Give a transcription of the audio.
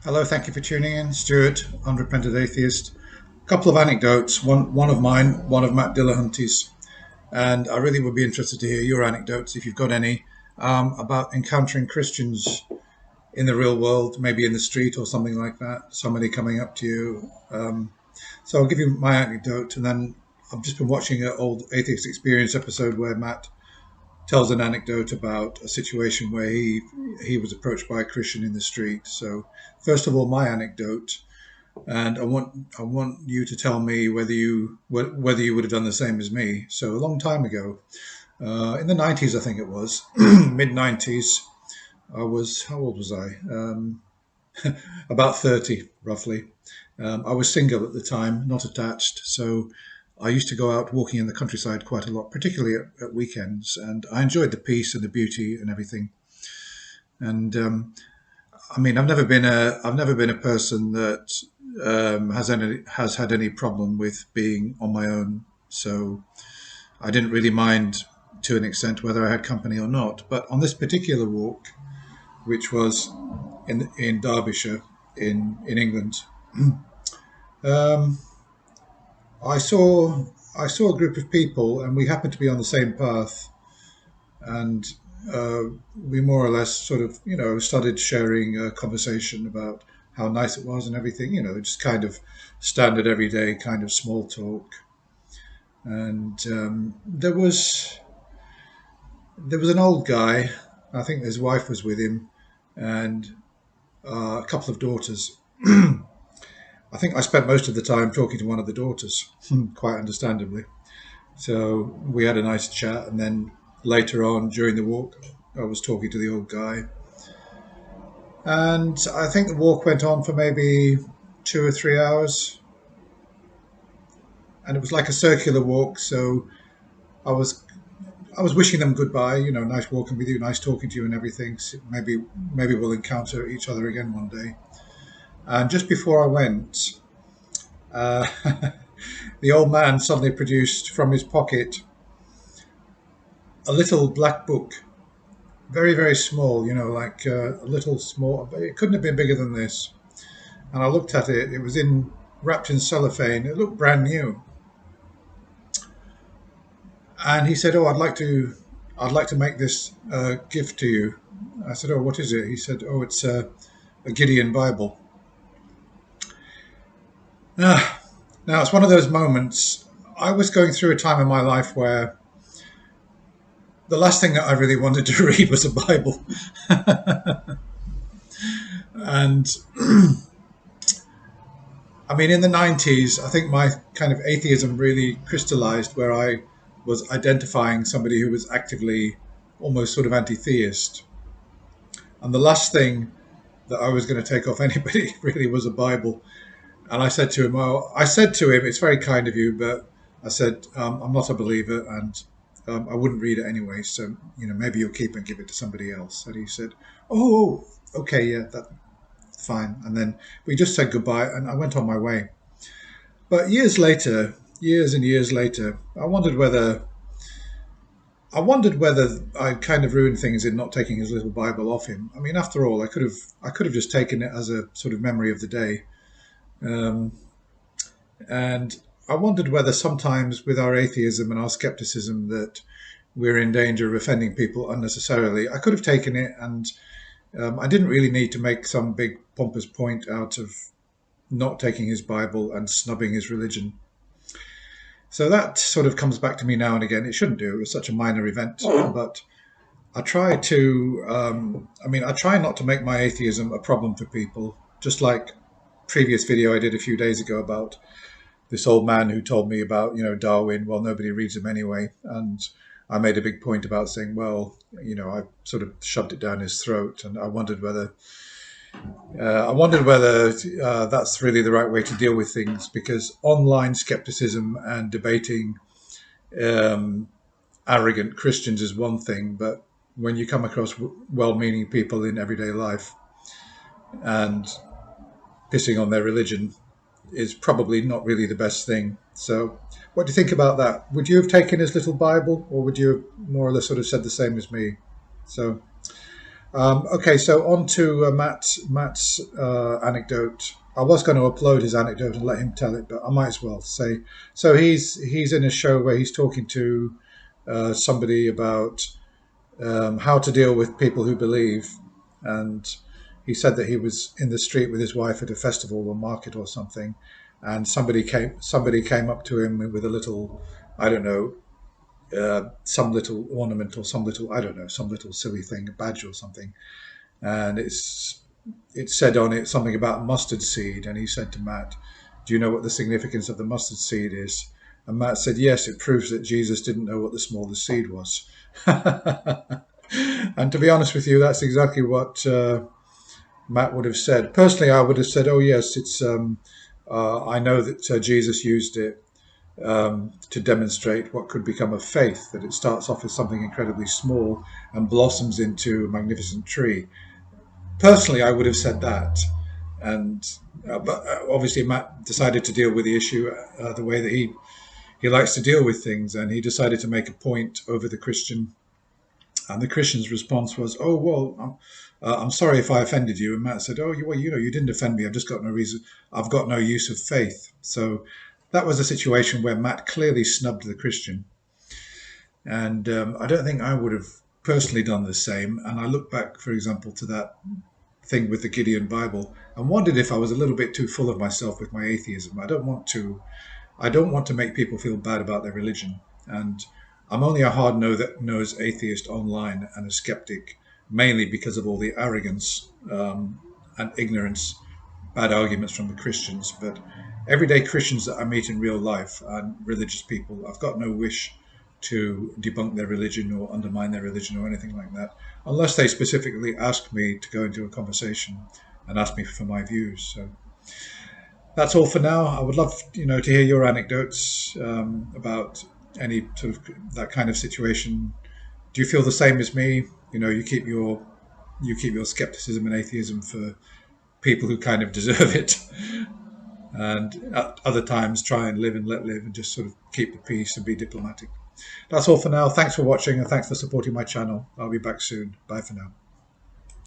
Hello, thank you for tuning in. Stuart, unrepentant atheist. A couple of anecdotes, one of mine, one of Matt Dillahunty's, and I really would be interested to hear your anecdotes, if you've got any, about encountering Christians in the real world, maybe in the street or something like that, somebody coming up to you. So I'll give you my anecdote, and then I've just been watching an old Atheist Experience episode where Matt tells an anecdote about a situation where he was approached by a Christian in the street. So first of all, my anecdote, and I want you to tell me whether you would have done the same as me. So a long time ago, in the 90s, I think it was mid 90s. I was How old was I? About 30, roughly. I was single at the time, not attached, so I used to go out walking in the countryside quite a lot, particularly at weekends, and I enjoyed the peace and the beauty and everything. And I mean, I've never been a person that has had any problem with being on my own. So I didn't really mind to an extent whether I had company or not. But on this particular walk, which was in Derbyshire in England, um, I saw a group of people, and we happened to be on the same path, and uh, we more or less sort of started sharing a conversation about how nice it was and everything. Just kind of standard everyday kind of small talk. And there was an old guy. I think his wife was with him, and a couple of daughters. I think I spent most of the time talking to one of the daughters, quite understandably. So we had a nice chat, and then later on during the walk, I was talking to the old guy, and I think the walk went on for maybe 2 or 3 hours, and it was like a circular walk. So I was I was wishing them goodbye. Nice walking with you, nice talking to you, and everything. Maybe we'll encounter each other again one day. And just before I went, uh, the old man suddenly produced from his pocket a little black book, very, very small, like a little small. It couldn't have been bigger than this. And I looked at it. It was wrapped in cellophane. It looked brand new. And he said, "Oh, I'd like to make this gift to you." I said, "Oh, what is it?" He said, "Oh, it's a Gideon Bible." Ah, now it's one of those moments. I was going through a time in my life where the last thing that I really wanted to read was a Bible, and I mean, in the 90s, I think my kind of atheism really crystallized where I was identifying somebody who was actively almost sort of anti-theist. And the last thing that I was going to take off anybody really was a Bible. And I said to him, "Well, I said to him, it's very kind of you, but I said, I'm not a believer, and I wouldn't read it anyway. So, maybe you'll keep and give it to somebody else." And he said, "Oh, okay, yeah, that's fine." And then we just said goodbye, and I went on my way. But years and years later, I wondered whether I kind of ruined things in not taking his little Bible off him. I mean, after all, I could have just taken it as a sort of memory of the day. Um, and I wondered whether sometimes with our atheism and our skepticism that we're in danger of offending people unnecessarily. I could have taken it, and I didn't really need to make some big pompous point out of not taking his Bible and snubbing his religion. So that sort of comes back to me now and again. It shouldn't do. It was such a minor event, but I try to. I try not to make my atheism a problem for people. Just like previous video I did a few days ago about this old man who told me about Darwin. Well, nobody reads him anyway, and I made a big point about saying, well, I sort of shoved it down his throat, and I wondered whether that's really the right way to deal with things, because online skepticism and debating um, arrogant Christians is one thing, but when you come across well-meaning people in everyday life and pissing on their religion is probably not really the best thing. So, what do you think about that? Would you have taken his little Bible, or would you have more or less sort of said the same as me? So, Okay, so on to Matt's anecdote. I was going to upload his anecdote and let him tell it, but I might as well say. So he's in a show where he's talking to somebody about how to deal with people who believe, and he said that he was in the street with his wife at a festival or market or something, and somebody came up to him with a little, I don't know, some little ornament or some little, I don't know, some little silly thing, a badge or something, and it said on it something about mustard seed, and he said to Matt, "Do you know what the significance of the mustard seed is?" And Matt said, "Yes, it proves that Jesus didn't know what the smallest seed was." And to be honest with you, that's exactly what Matt would have said. Personally, I would have said, "Oh yes, it's. I know that Jesus used it to demonstrate what could become a faith. That it starts off as something incredibly small and blossoms into a magnificent tree." Personally, I would have said that, and but obviously Matt decided to deal with the issue the way that he likes to deal with things, and he decided to make a point over the Christian. And the Christian's response was, "Oh well, I'm sorry if I offended you." And Matt said, "Oh, well, you didn't offend me. I've just got no reason. I've got no use of faith." So that was a situation where Matt clearly snubbed the Christian, and I don't think I would have personally done the same. And I look back, for example, to that thing with the Gideon Bible and wondered if I was a little bit too full of myself with my atheism. I don't want to make people feel bad about their religion, and I'm only a hard-nosed atheist online and a skeptic, mainly because of all the arrogance and ignorance, bad arguments from the Christians. But everyday Christians that I meet in real life and religious people, I've got no wish to debunk their religion or undermine their religion or anything like that, unless they specifically ask me to go into a conversation and ask me for my views. So that's all for now. I would love, to hear your anecdotes about any sort of that kind of situation. Do you feel the same as me? You keep your skepticism and atheism for people who kind of deserve it, and at other times try and live and let live and just sort of keep the peace and be diplomatic. That's all for now. Thanks for watching and thanks for supporting my channel. I'll be back soon. Bye for now.